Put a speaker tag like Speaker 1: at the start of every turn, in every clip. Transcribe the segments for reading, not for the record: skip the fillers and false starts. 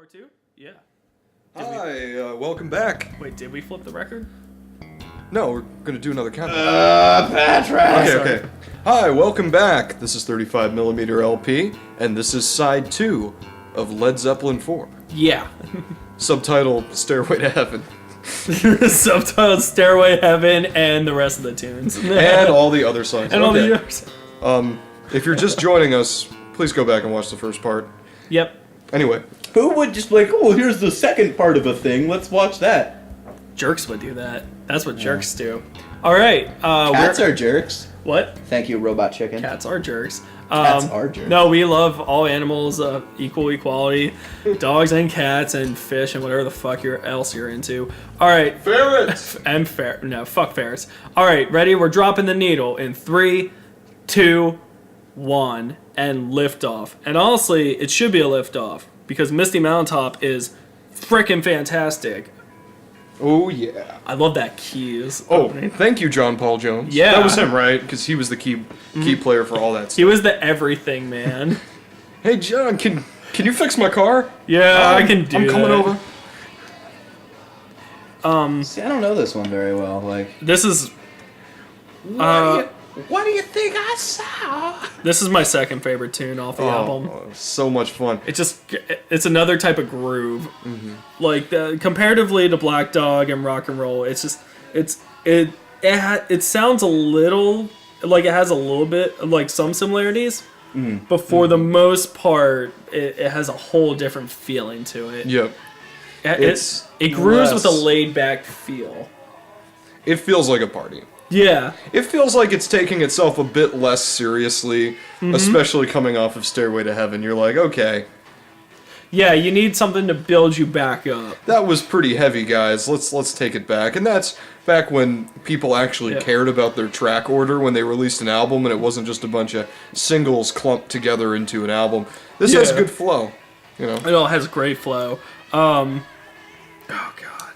Speaker 1: Part two? Yeah.
Speaker 2: Hi, welcome back.
Speaker 1: Wait, did we flip the record?
Speaker 2: No, we're gonna do another countdown.
Speaker 3: Patrick!
Speaker 2: Okay. Hi, welcome back. This is 35mm LP, and this is side 2 of Led Zeppelin 4.
Speaker 1: Yeah.
Speaker 2: Subtitled Stairway to Heaven.
Speaker 1: Subtitled Stairway Heaven and the rest of the tunes.
Speaker 2: And all the other songs.
Speaker 1: And all the others.
Speaker 2: If you're just joining us, please go back and watch the first part.
Speaker 1: Yep.
Speaker 2: Anyway.
Speaker 3: Who would just be like, oh, here's the second part of a thing, let's watch that.
Speaker 1: Jerks would do that. That's what jerks do. Alright.
Speaker 3: Cats are jerks.
Speaker 1: What?
Speaker 3: Thank you, Robot Chicken.
Speaker 1: Cats are jerks.
Speaker 3: Cats are jerks.
Speaker 1: No, we love all animals, equal equality. Dogs and cats and fish and whatever the fuck else you're into. Alright.
Speaker 2: Ferrets!
Speaker 1: And no, fuck ferrets. Alright, ready? We're dropping the needle in 3, 2, 1, and lift off. And honestly, it should be a lift off because Misty Mountain Hop is freaking fantastic.
Speaker 2: Oh, yeah.
Speaker 1: I love that keys.
Speaker 2: Oh,
Speaker 1: opening.
Speaker 2: thank you, John Paul Jones.
Speaker 1: Yeah.
Speaker 2: That was him, right? Because he was the key player for all that stuff.
Speaker 1: He was the everything man.
Speaker 2: Hey, John, can you fix my car?
Speaker 1: Yeah, I can do
Speaker 2: I'm coming
Speaker 1: that.
Speaker 2: over.
Speaker 3: See, I don't know this one very well. Like,
Speaker 1: This is
Speaker 3: what do you think I saw?
Speaker 1: this is my second favorite tune off the album.
Speaker 2: So much fun.
Speaker 1: It's another type of groove. Like comparatively to Black Dog and Rock and Roll, it sounds a little like it has a little bit of like some similarities, but for the most part, it has a whole different feeling to it.
Speaker 2: Yep.
Speaker 1: It grooves with a laid back feel.
Speaker 2: It feels like a party.
Speaker 1: Yeah.
Speaker 2: It feels like it's taking itself a bit less seriously, especially coming off of Stairway to Heaven. You're like, okay,
Speaker 1: Yeah, you need something to build you back up.
Speaker 2: that was pretty heavy, guys. Let's take it back. And that's back when people actually cared about their track order when they released an album and it wasn't just a bunch of singles clumped together into an album. This has good flow, you know.
Speaker 1: It all has great flow. Oh god.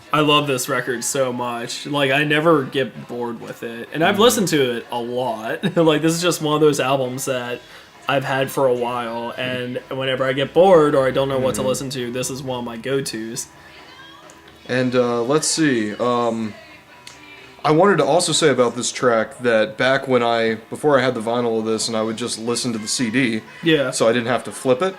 Speaker 1: I love this record so much. Like, I never get bored with it. And I've listened to it a lot. Like, this is just one of those albums that I've had for a while. And whenever I get bored or I don't know what to listen to, this is one of my go-tos.
Speaker 2: And let's see. I wanted to also say about this track that back before I had the vinyl of this and I would just listen to the CD,
Speaker 1: Yeah.
Speaker 2: so I didn't have to flip it.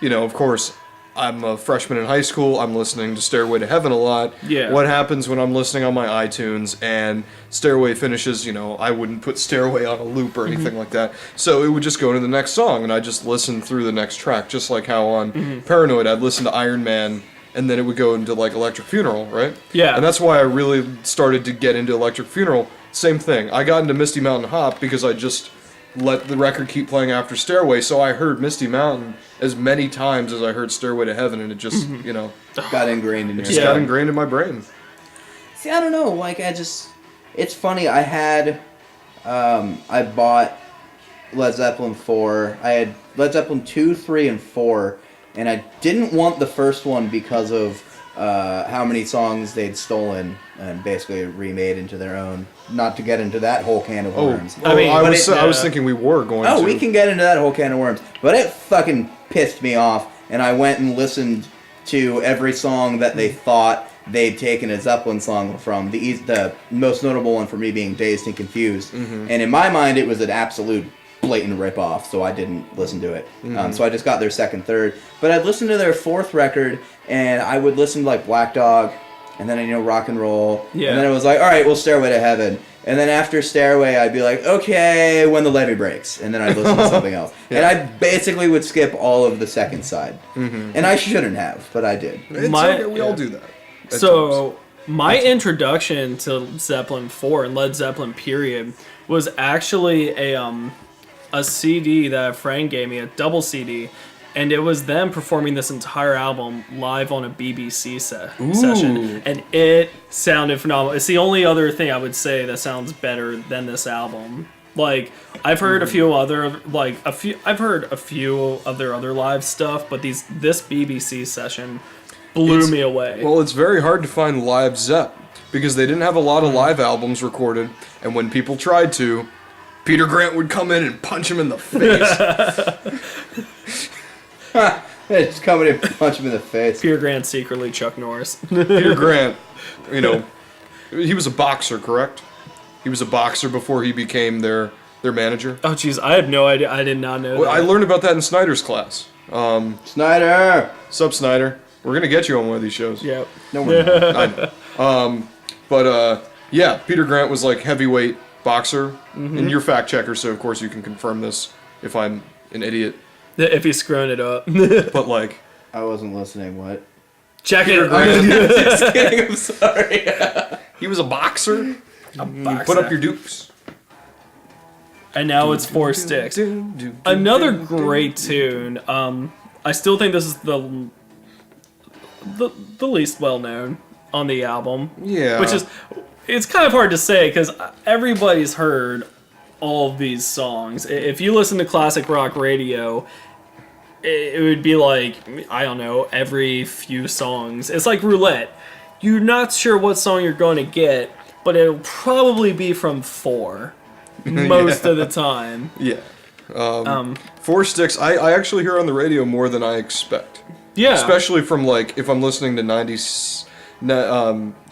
Speaker 2: You know, of course, I'm a freshman in high school. I'm listening to Stairway to Heaven a lot.
Speaker 1: Yeah.
Speaker 2: What happens when I'm listening on my iTunes and Stairway finishes, you know, I wouldn't put Stairway on a loop or anything like that. So it would just go to the next song and I just listen through the next track, just like how on Paranoid I'd listen to Iron Man and then it would go into like Electric Funeral, right?
Speaker 1: Yeah.
Speaker 2: And that's why I really started to get into Electric Funeral. Same thing. I got into Misty Mountain Hop because I just let the record keep playing after Stairway, so I heard Misty Mountain as many times as I heard Stairway to Heaven, and it just, you know,
Speaker 3: Got ingrained in your
Speaker 2: just got ingrained in my brain.
Speaker 3: See, I don't know. Like, it's funny. I bought Led Zeppelin 4. I had Led Zeppelin 2, 3, and 4, and I didn't want the first one because of how many songs they'd stolen and basically remade into their own. Not to get into that whole can of worms.
Speaker 2: I was thinking we were going to.
Speaker 3: Oh, we can get into that whole can of worms. But it fucking pissed me off, and I went and listened to every song that they thought they'd taken a Zeppelin song from. The most notable one for me being Dazed and Confused. And in my mind, it was an absolute blatant ripoff, so I didn't listen to it. So I just got their second, third. But I'd listen to their fourth record, and I would listen to, like, Black Dog, and then, Rock and Roll.
Speaker 1: Yeah.
Speaker 3: And then it was like, all right, well, Stairway to Heaven. And then after Stairway, I'd be like, okay, When the Levee Breaks. And then I'd listen to something else.
Speaker 2: Yeah.
Speaker 3: And I basically would skip all of the second side. And I shouldn't have, but I did.
Speaker 2: It's okay, we all do that. at
Speaker 1: So, my introduction to Zeppelin 4 and Led Zeppelin period was actually a CD that a friend gave me, a double CD, and it was them performing this entire album live on a BBC session, and it sounded phenomenal. It's the only other thing I would say that sounds better than this album. Like, I've heard I've heard a few of their other live stuff, but this BBC session blew me away.
Speaker 2: Well, it's very hard to find live Zepp because they didn't have a lot of live albums recorded, and when people tried to, Peter Grant would come in and punch him in the face.
Speaker 3: Just coming in and punch him in the face.
Speaker 1: Peter Grant secretly Chuck Norris.
Speaker 2: Peter Grant, you know, he was a boxer, correct? He was a boxer before he became their manager.
Speaker 1: Oh, jeez, I had no idea. I did not know
Speaker 2: Well,
Speaker 1: that.
Speaker 2: I learned about that in Snyder's class.
Speaker 3: Snyder!
Speaker 2: Sup, Snyder? We're gonna get you on one of these shows.
Speaker 1: Yep.
Speaker 3: No, we're not.
Speaker 2: I know. But yeah, Peter Grant was like heavyweight boxer, and you're fact checker, so of course you can confirm this if I'm an idiot.
Speaker 1: If he's screwing it up.
Speaker 2: But like,
Speaker 3: I wasn't listening, what?
Speaker 1: Check
Speaker 2: Peter
Speaker 1: it.
Speaker 2: Grant,
Speaker 3: Just kidding, I'm sorry.
Speaker 2: he was a boxer.
Speaker 1: Boxer.
Speaker 2: Put up your dukes.
Speaker 1: And now it's Four Sticks. Another great tune. I still think this is the least well known on the album.
Speaker 2: Yeah.
Speaker 1: Which is, it's kind of hard to say because everybody's heard all of these songs. If you listen to classic rock radio, it would be like, I don't know, every few songs. It's like roulette. You're not sure what song you're going to get, but it'll probably be from 4 most of the time.
Speaker 2: Yeah. Four Sticks, I actually hear on the radio more than I expect.
Speaker 1: Yeah.
Speaker 2: Especially from like, if I'm listening to 90s,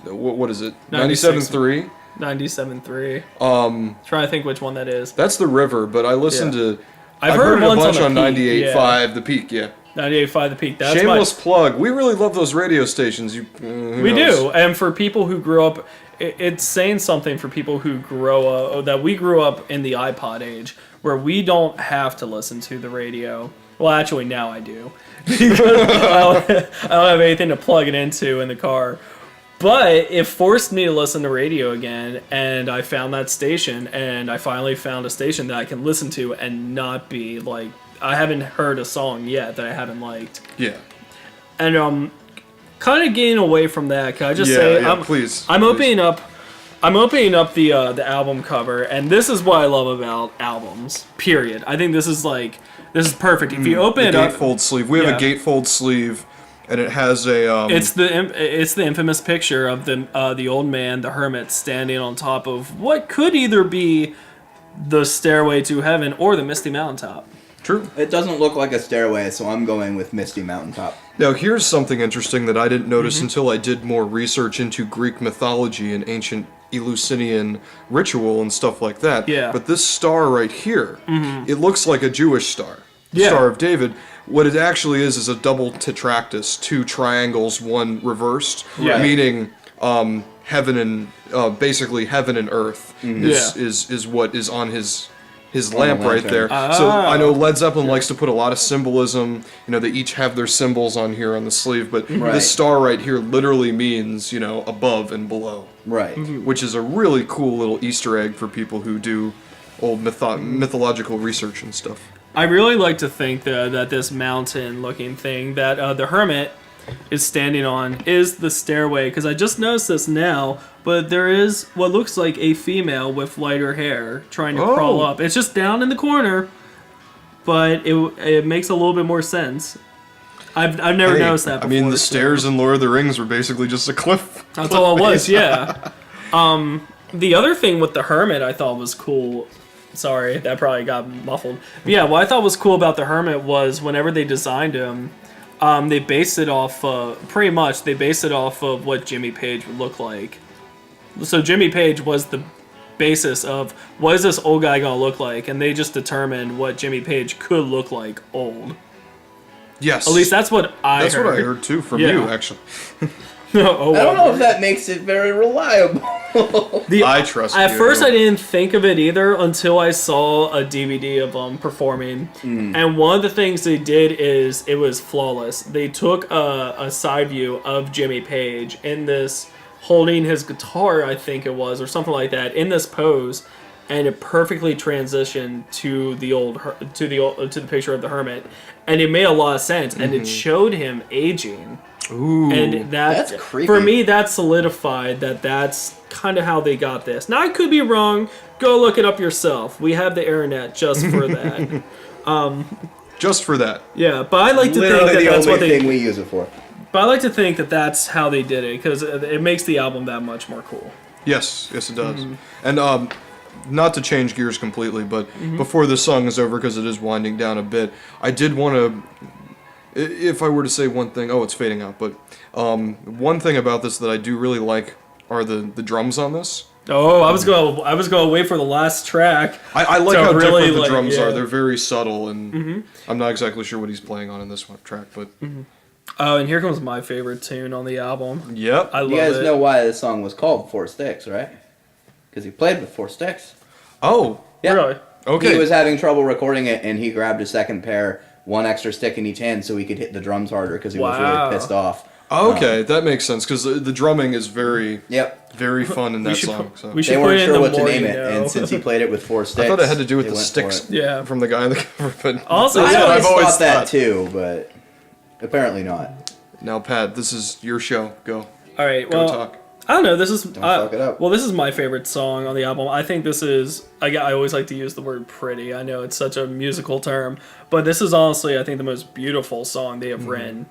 Speaker 2: what is it?
Speaker 1: 96.
Speaker 2: 97.3?
Speaker 1: 97.3. Trying to think which one that is.
Speaker 2: That's the River, but I listened to...
Speaker 1: I've
Speaker 2: heard
Speaker 1: heard
Speaker 2: it a
Speaker 1: once
Speaker 2: bunch
Speaker 1: on
Speaker 2: on
Speaker 1: the Peak,
Speaker 2: 98.5, The Peak, yeah.
Speaker 1: 98.5 The Peak. That's
Speaker 2: Shameless plug. We really love those radio stations.
Speaker 1: We do, and for people who grew up, it's saying something for people who grow up, that we grew up in the iPod age, where we don't have to listen to the radio. Well, actually, now I do. Because I don't have anything to plug it into in the car. But it forced me to listen to radio again, and I found that station, and I finally found a station that I can listen to and not be like, I haven't heard a song yet that I haven't liked.
Speaker 2: Yeah.
Speaker 1: And kind of getting away from that, can I just say,
Speaker 2: please.
Speaker 1: I'm opening up the album cover, and this is what I love about albums. Period. I think this is perfect. If you open it up,
Speaker 2: gatefold sleeve. We have a gatefold sleeve, and it has a.
Speaker 1: It's the infamous picture of the old man, the hermit, standing on top of what could either be the Stairway to Heaven or the Misty Mountain Top.
Speaker 2: True.
Speaker 3: It doesn't look like a stairway, so I'm going with Misty Mountain Top.
Speaker 2: Now, here's something interesting that I didn't notice until I did more research into Greek mythology and ancient Eleusinian ritual and stuff like that.
Speaker 1: Yeah.
Speaker 2: But this star right here, it looks like a Jewish star.
Speaker 1: Yeah.
Speaker 2: Star of David. What it actually is a double tetractys, 2 triangles, 1 reversed,
Speaker 1: Yeah.
Speaker 2: meaning heaven and basically heaven and earth is what is on his lamp right there. So I know Led Zeppelin likes to put a lot of symbolism. You know, they each have their symbols on here on the sleeve, but this star right here literally means, you know, above and below.
Speaker 3: Right.
Speaker 2: Which is a really cool little Easter egg for people who do old mythological research and stuff.
Speaker 1: I really like to think that this mountain-looking thing that the hermit is standing on is the stairway, because I just noticed this now, but there is what looks like a female with lighter hair trying to crawl up. It's just down in the corner, but it makes a little bit more sense. I've never noticed that before.
Speaker 2: I mean, the stairs in Lord of the Rings were basically just a cliff.
Speaker 1: That's all it was, yeah. The other thing with the hermit I thought was cool. Sorry, that probably got muffled. But yeah, what I thought was cool about the hermit was whenever they designed him, they based it off, pretty much, they based it off of what Jimmy Page would look like. So Jimmy Page was the basis of, what is this old guy going to look like? And they just determined what Jimmy Page could look like old.
Speaker 2: Yes.
Speaker 1: At least that's what I heard.
Speaker 2: That's what I heard too from you, actually.
Speaker 3: I don't know if that makes it very reliable.
Speaker 2: I trust you.
Speaker 1: At first, I didn't think of it either until I saw a DVD of them performing. And one of the things they did is it was flawless. They took a side view of Jimmy Page in this, holding his guitar, I think it was, or something like that, in this pose, and it perfectly transitioned to the picture of the hermit, and it made a lot of sense, and it showed him aging.
Speaker 2: Ooh.
Speaker 1: And
Speaker 3: That's creepy.
Speaker 1: For me, that solidified that's kind of how they got this. Now, I could be wrong. Go look it up yourself. We have the internet just for that.
Speaker 2: Just for that.
Speaker 1: Yeah, but I like to
Speaker 3: Literally
Speaker 1: think
Speaker 3: the
Speaker 1: that's
Speaker 3: only
Speaker 1: what they.
Speaker 3: thing we use it for.
Speaker 1: But I like to think that's how they did it because it makes the album that much more cool.
Speaker 2: Yes, it does. And not to change gears completely, but before this song is over, because it is winding down a bit, I did want to if I were to say one thing, it's fading out, but one thing about this that I do really like are the drums on this.
Speaker 1: Oh, I was gonna wait for the last track.
Speaker 2: I like
Speaker 1: to
Speaker 2: how
Speaker 1: really,
Speaker 2: different the
Speaker 1: like,
Speaker 2: drums
Speaker 1: yeah.
Speaker 2: are. They're very subtle, and I'm not exactly sure what he's playing on in this one track, but
Speaker 1: Oh, and here comes my favorite tune on the album.
Speaker 2: yep.
Speaker 1: I love
Speaker 3: You guys
Speaker 1: it.
Speaker 3: know why this song was called Four Sticks, right? Because he played with four sticks.
Speaker 2: Oh,
Speaker 3: Yeah.
Speaker 1: Really?
Speaker 2: okay.
Speaker 3: He was having trouble recording it, and he grabbed a second pair, one extra stick in each hand, so he could hit the drums harder because he was
Speaker 1: Wow.
Speaker 3: really pissed off.
Speaker 2: Okay, that makes sense because the drumming is very,
Speaker 3: Yep.
Speaker 2: very fun in
Speaker 1: We
Speaker 2: that
Speaker 1: should
Speaker 2: song.
Speaker 1: put-
Speaker 2: So.
Speaker 1: we should
Speaker 3: They
Speaker 1: put
Speaker 3: weren't
Speaker 1: it in
Speaker 3: sure
Speaker 1: the
Speaker 3: what to
Speaker 1: more
Speaker 3: name
Speaker 1: you
Speaker 3: it,
Speaker 1: know.
Speaker 3: and since he played it with four sticks,
Speaker 2: I thought it had to do with
Speaker 3: they
Speaker 2: the
Speaker 3: went
Speaker 2: sticks
Speaker 3: for it.
Speaker 1: Yeah.
Speaker 2: from the guy in the cover, but
Speaker 1: Also,
Speaker 3: I
Speaker 2: That's
Speaker 1: yeah,
Speaker 2: what
Speaker 3: always
Speaker 2: I've always
Speaker 3: thought that
Speaker 2: thought.
Speaker 3: too, but apparently not.
Speaker 2: Now, Pat, this is your show. Go.
Speaker 1: all right.
Speaker 2: Go
Speaker 1: Well,
Speaker 2: talk.
Speaker 1: I don't know. This is
Speaker 3: fuck it up.
Speaker 1: well. This is my favorite song on the album. I think this is. I always like to use the word "pretty." I know it's such a musical term, but this is honestly, I think, the most beautiful song they have written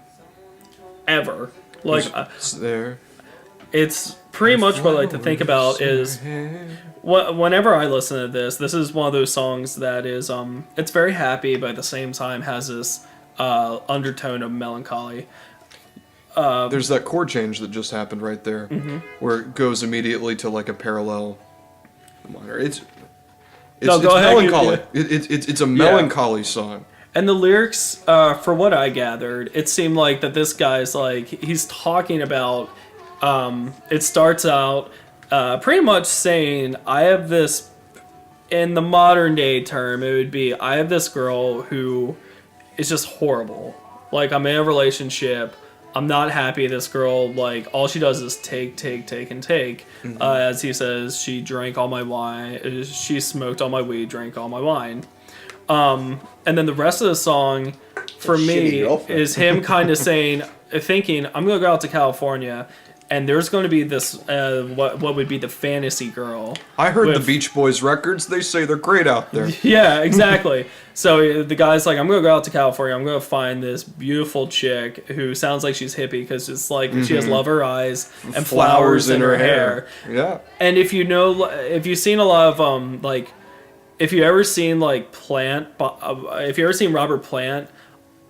Speaker 1: ever. Like,
Speaker 2: It's there.
Speaker 1: it's pretty much what I like to think about is whenever I listen to this is one of those songs that is it's very happy, but at the same time has this undertone of melancholy.
Speaker 2: There's that chord change that just happened right there, where it goes immediately to like a parallel minor. It's
Speaker 1: No, go ahead,
Speaker 2: melancholy.
Speaker 1: you-
Speaker 2: It's a melancholy song.
Speaker 1: And the lyrics, for what I gathered, it seemed like that this guy's like, he's talking about, it starts out pretty much saying, I have this, in the modern day term, it would be, I have this girl who is just horrible. Like, I'm in a relationship, I'm not happy. This girl, like, all she does is take, and take. As he says, she drank all my wine, she smoked all my weed, drank all my wine. And then the rest of the song, for
Speaker 3: Shitty
Speaker 1: me,
Speaker 3: girlfriend.
Speaker 1: is him kind of saying, thinking, I'm going to go out to California, and there's going to be this, what would be the fantasy girl.
Speaker 2: I heard the
Speaker 1: with-
Speaker 2: Beach Boys records. They say they're great out there.
Speaker 1: Yeah, exactly. So the guy's like, I'm going to go out to California. I'm going to find this beautiful chick who sounds like she's hippie because it's like she has lover eyes and flowers in her hair.
Speaker 2: Yeah.
Speaker 1: And if you know, if you've seen a lot of, like, if you ever seen, like, if you ever seen Robert Plant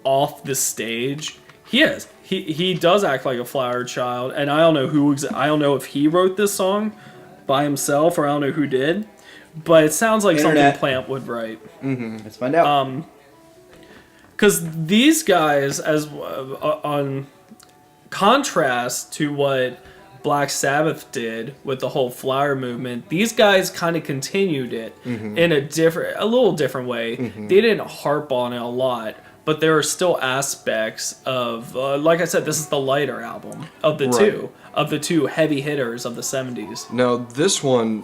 Speaker 1: off the stage, he does act like a flower child, and I don't know I don't know if he wrote this song by himself, or I don't know who did, but it sounds like
Speaker 3: Internet.
Speaker 1: something Plant would write.
Speaker 3: Let's find out.
Speaker 1: Because these guys, as on contrast to what Black Sabbath did with the whole flower movement, these guys kind of continued it in a little different way. They didn't harp on it a lot, but there are still aspects of, like I said, this is the lighter album of the two heavy hitters of the 70s.
Speaker 2: Now this one,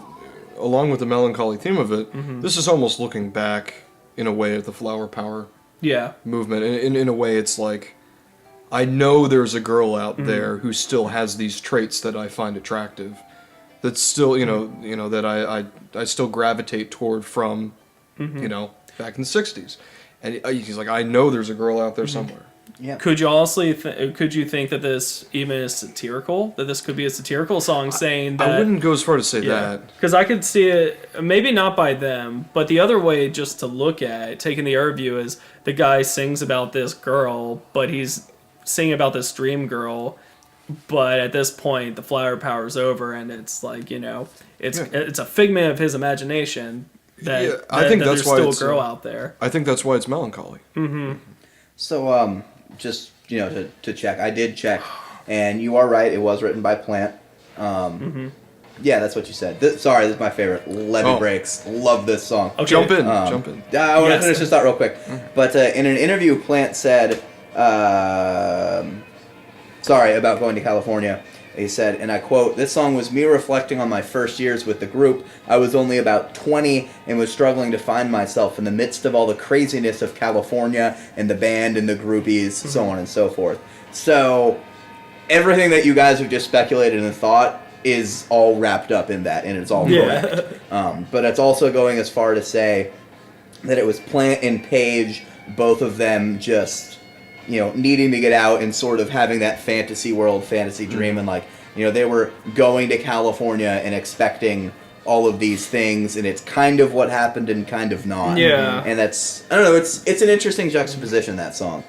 Speaker 2: along with the melancholy theme of it, this is almost looking back in a way at the flower power
Speaker 1: Yeah.
Speaker 2: movement. In a way, it's like, I know there's a girl out there who still has these traits that I find attractive. That's still, you know, that I still gravitate toward from, back in the '60s. And he's like, I know there's a girl out there somewhere.
Speaker 3: Yeah.
Speaker 1: Could you think that this even is satirical? That this could be a satirical song saying that...
Speaker 2: I wouldn't go as far to say that.
Speaker 1: Because I could see it, maybe not by them, but the other way just to look at it, taking the other view, is the guy sings about this girl, but he's singing about this dream girl, but at this point the flower power's over, and it's like, it's a figment of his imagination that,
Speaker 2: I think
Speaker 1: that
Speaker 2: that's
Speaker 1: there's
Speaker 2: why
Speaker 1: still a
Speaker 2: it's,
Speaker 1: girl out there.
Speaker 2: I think that's why it's melancholy.
Speaker 3: So, just, to check. I did check, and you are right. It was written by Plant. Yeah, that's what you said. Sorry, this is my favorite. Levee Breaks. Love this song.
Speaker 1: Okay.
Speaker 2: Jump in.
Speaker 3: I want to
Speaker 1: Yes.
Speaker 3: finish this thought real quick. But in an interview, Plant said, sorry, about going to California. He said, and I quote, "This song was me reflecting on my first years with the group. I was only about 20 and was struggling to find myself in the midst of all the craziness of California and the band and the groupies, so on and so forth." So, everything that you guys have just speculated and thought is all wrapped up in that, and it's all correct. But it's also going as far to say that it was Plant and Page, both of them just, needing to get out and sort of having that fantasy world, fantasy dream, and like, they were going to California and expecting all of these things, and it's kind of what happened and kind of not.
Speaker 1: Yeah.
Speaker 3: And that's, I don't know, it's an interesting juxtaposition, that song.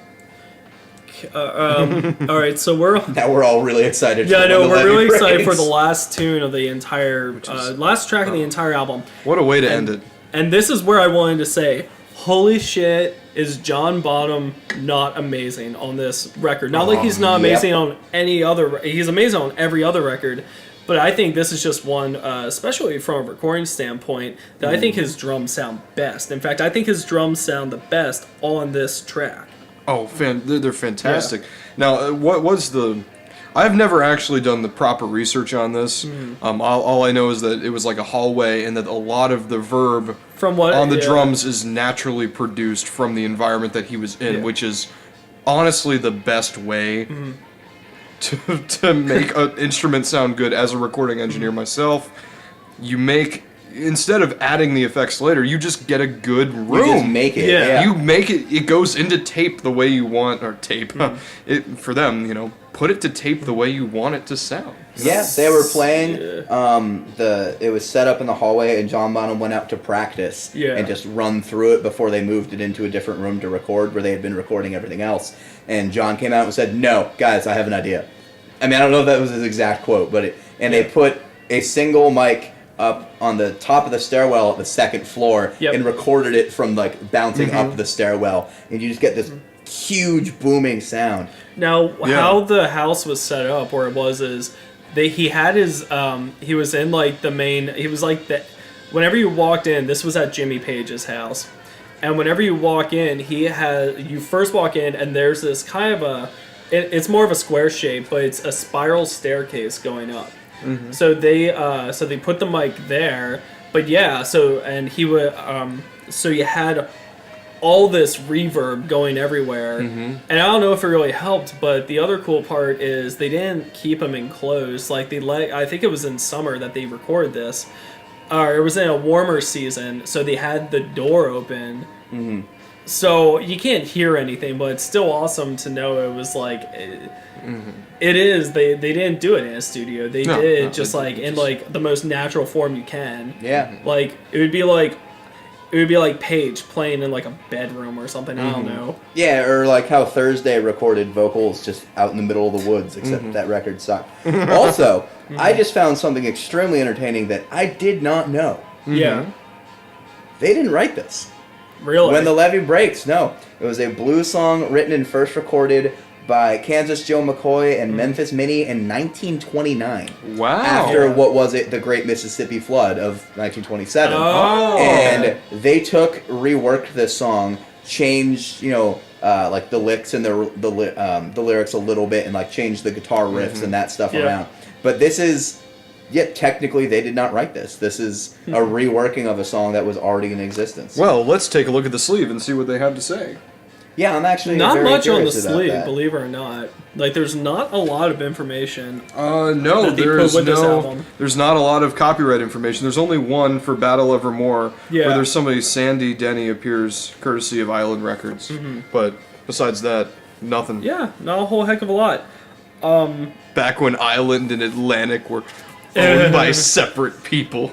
Speaker 1: All right, so we're
Speaker 3: Now we're all really excited.
Speaker 1: yeah, I
Speaker 3: for
Speaker 1: know
Speaker 3: when the
Speaker 1: we're really
Speaker 3: Levee
Speaker 1: excited for
Speaker 3: breaks.
Speaker 1: the last tune of the entire last track of the entire album.
Speaker 2: What a way to end it.
Speaker 1: And this is where I wanted to say, holy shit, is John Bonham not amazing on this record? Not like he's not amazing on any other. He's amazing on every other record, but I think this is just one, especially from a recording standpoint, that I think his drums sound best. In fact, I think his drums sound the best on this track.
Speaker 2: Oh, they're fantastic. Now, what was the... I've never actually done the proper research on this. All I know is that it was like a hallway, and that a lot of the verb
Speaker 1: From what
Speaker 2: on the drums is naturally produced from the environment that he was in, which is honestly the best way to make an instrument sound good. As a recording engineer myself, you make... Instead of adding the effects later, you just get a good room.
Speaker 3: You just make it.
Speaker 1: Yeah.
Speaker 3: Yeah.
Speaker 2: You make it. It goes into tape the way you want, or tape. For them, put it to tape the way you want it to sound.
Speaker 3: Yeah, they were playing. It was set up in the hallway, and John Bonham went out to practice and just run through it before they moved it into a different room to record, where they had been recording everything else. And John came out and said, "No, guys, I have an idea." I mean, I don't know if that was his exact quote, but they put a single mic up on the top of the stairwell at the second floor and recorded it from like bouncing up the stairwell, and you just get this huge booming sound.
Speaker 1: Now, how the house was set up, where it was, is he had his he was in like the main. He was like the. Whenever you walked in, this was at Jimmy Page's house, and whenever you walk in, you first walk in, and there's this kind of a. It's more of a square shape, but it's a spiral staircase going up. So they put the mic there, but he would so you had all this reverb going everywhere, and I don't know if it really helped, but the other cool part is they didn't keep them enclosed. Like I think it was in summer that they recorded this, or it was in a warmer season, so they had the door open. So you can't hear anything, but it's still awesome to know it was like it is. They didn't do it in a studio. They did just like in like the most natural form you can.
Speaker 3: Yeah.
Speaker 1: Like it would be like Page playing in like a bedroom or something. I don't know.
Speaker 3: Yeah, or like how Thursday recorded vocals just out in the middle of the woods, except that record sucked. Also, I just found something extremely entertaining that I did not know.
Speaker 1: Yeah.
Speaker 3: They didn't write this.
Speaker 1: Really?
Speaker 3: When the Levee Breaks, no. It was a blues song written and first recorded by Kansas Joe McCoy and Memphis Minnie in 1929.
Speaker 2: Wow.
Speaker 3: After what was it, the Great Mississippi Flood of 1927.
Speaker 1: Oh.
Speaker 3: And they reworked this song, changed, like the licks and the lyrics a little bit, and like changed the guitar riffs and that stuff around. But this is... Yet technically, they did not write this. This is a reworking of a song that was already in existence.
Speaker 2: Well, let's take a look at the sleeve and see what they have to say.
Speaker 3: Yeah, I'm actually
Speaker 1: not
Speaker 3: very
Speaker 1: much on the
Speaker 3: curious about
Speaker 1: sleeve,
Speaker 3: that.
Speaker 1: believe it or not. Like, there's not a lot of information.
Speaker 2: No,
Speaker 1: that they put with this album.
Speaker 2: there's not a lot of copyright information. There's only one for Battle Evermore, where there's somebody, Sandy Denny, appears courtesy of Island Records. But besides that, nothing.
Speaker 1: Yeah, not a whole heck of a lot.
Speaker 2: Back when Island and Atlantic were owned by separate people.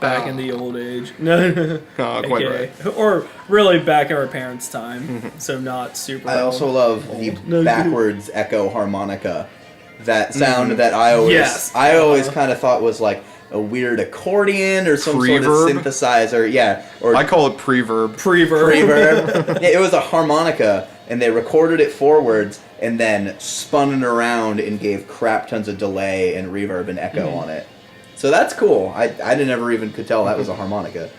Speaker 1: Back in the old age. No,
Speaker 2: Quite right.
Speaker 1: Or really back in our parents' time. So not super
Speaker 3: I also love the
Speaker 1: No,
Speaker 3: backwards echo harmonica. That sound that I always kind of thought was like a weird accordion or some
Speaker 2: Preverb?
Speaker 3: sort of synthesizer. Yeah, or
Speaker 2: I call it preverb.
Speaker 3: reverb. Yeah, it was a harmonica, and they recorded it forwards and then spun it around and gave crap tons of delay and reverb and echo on it. So that's cool. I never even could tell that was a harmonica.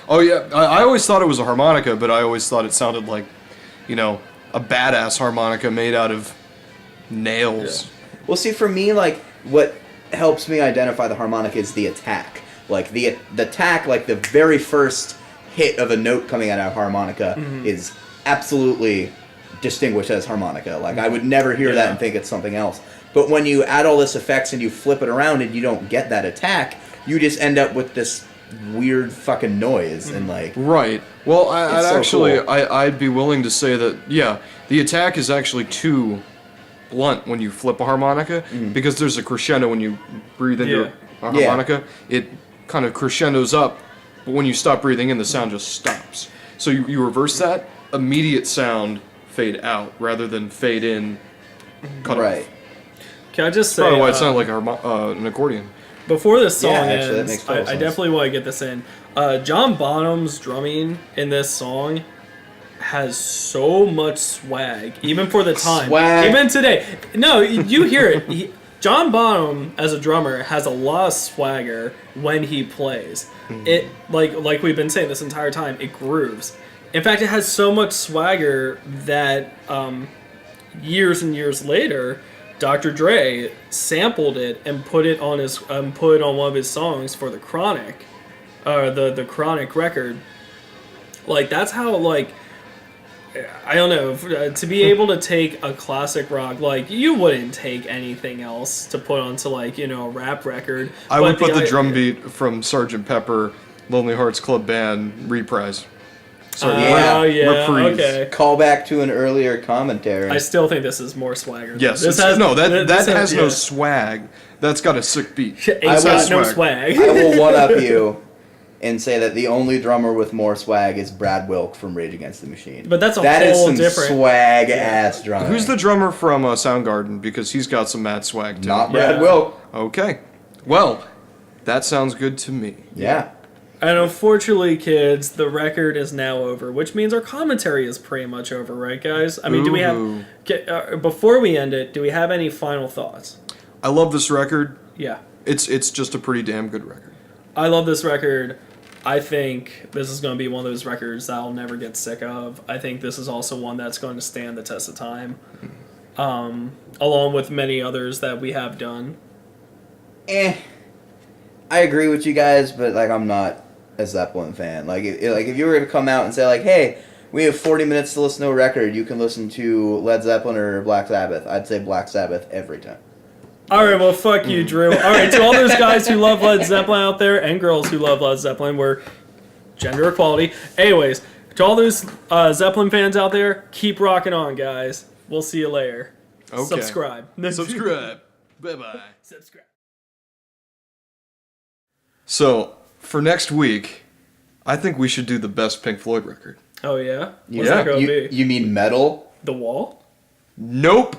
Speaker 2: Oh yeah, I always thought it was a harmonica, but I always thought it sounded like, a badass harmonica made out of nails.
Speaker 3: Yeah. Well, see, for me, like, what helps me identify the harmonica is the attack. Like, the attack, like, the very first hit of a note coming out of a harmonica is absolutely distinguished as harmonica. Like, I would never hear that and think it's something else. But when you add all this effects and you flip it around and you don't get that attack, you just end up with this weird fucking noise and like...
Speaker 2: Right. Well,
Speaker 3: cool.
Speaker 2: I'd be willing to say that, the attack is actually too blunt when you flip a harmonica, because there's a crescendo when you breathe into a harmonica. It kind of crescendos up, but when you stop breathing in, the sound just stops. So you reverse that, immediate sound fade out rather than fade in, cut
Speaker 3: Right.
Speaker 2: off.
Speaker 1: Can I just say?
Speaker 2: Probably why it sounded like an accordion.
Speaker 1: Before this song
Speaker 3: actually, that
Speaker 1: ends,
Speaker 3: makes total
Speaker 1: I
Speaker 3: sense.
Speaker 1: definitely want to get this in. John Bonham's drumming in this song has so much swag, even for the time.
Speaker 3: Swag.
Speaker 1: Even today. No, you hear it. John Bonham, as a drummer, has a lot of swagger when he plays. It like we've been saying this entire time, it grooves. In fact, it has so much swagger that years and years later, Dr. Dre sampled it and put it on one of his songs for the Chronic, the Chronic record. Like that's how I don't know, to be able to take a classic rock, like you wouldn't take anything else to put onto a rap record.
Speaker 2: I would put the drum beat from Sgt. Pepper, Lonely Hearts Club Band reprise.
Speaker 3: Yeah.
Speaker 1: Oh yeah,
Speaker 2: Reprise.
Speaker 1: okay.
Speaker 3: Call back to an earlier commentary.
Speaker 1: I still think this is more swagger.
Speaker 2: Yes,
Speaker 1: this
Speaker 2: that has no
Speaker 1: yeah.
Speaker 2: swag. That's got a sick beat.
Speaker 1: Ain't
Speaker 3: I
Speaker 1: got
Speaker 3: will-
Speaker 1: no
Speaker 2: swag.
Speaker 1: swag.
Speaker 3: I will one up you and say that the only drummer with more swag is Brad Wilk from Rage Against the Machine.
Speaker 1: But that's a
Speaker 3: That is
Speaker 1: whole
Speaker 3: some
Speaker 1: different.
Speaker 3: swag ass drumming.
Speaker 2: Who's the drummer from Soundgarden? Because he's got some mad swag too.
Speaker 3: Not Brad
Speaker 1: Yeah.
Speaker 3: Wilk.
Speaker 2: Okay. Well, that sounds good to me.
Speaker 3: Yeah.
Speaker 1: And unfortunately, kids, the record is now over, which means our commentary is pretty much over, right, guys? I mean, do we
Speaker 2: Ooh.
Speaker 1: have... before we end it, do we have any final thoughts?
Speaker 2: I love this record.
Speaker 1: Yeah.
Speaker 2: It's just a pretty damn good record.
Speaker 1: I love this record. I think this is going to be one of those records that I'll never get sick of. I think this is also one that's going to stand the test of time, along with many others that we have done.
Speaker 3: I agree with you guys, but I'm not a Zeppelin fan. If you were to come out and say hey, we have 40 minutes to listen to a record, you can listen to Led Zeppelin or Black Sabbath. I'd say Black Sabbath every time.
Speaker 1: All right, well, fuck you, Drew. All right, to all those guys who love Led Zeppelin out there, and girls who love Led Zeppelin, we're gender equality. Anyways, to all those Zeppelin fans out there, keep rocking on, guys. We'll see you later.
Speaker 2: Okay.
Speaker 1: Subscribe.
Speaker 2: Subscribe. Bye-bye.
Speaker 1: Subscribe.
Speaker 2: So, for next week, I think we should do the best Pink Floyd record.
Speaker 1: Oh, yeah? What's
Speaker 2: Yeah.
Speaker 1: that going to be?
Speaker 3: You mean metal?
Speaker 1: The Wall?
Speaker 2: Nope.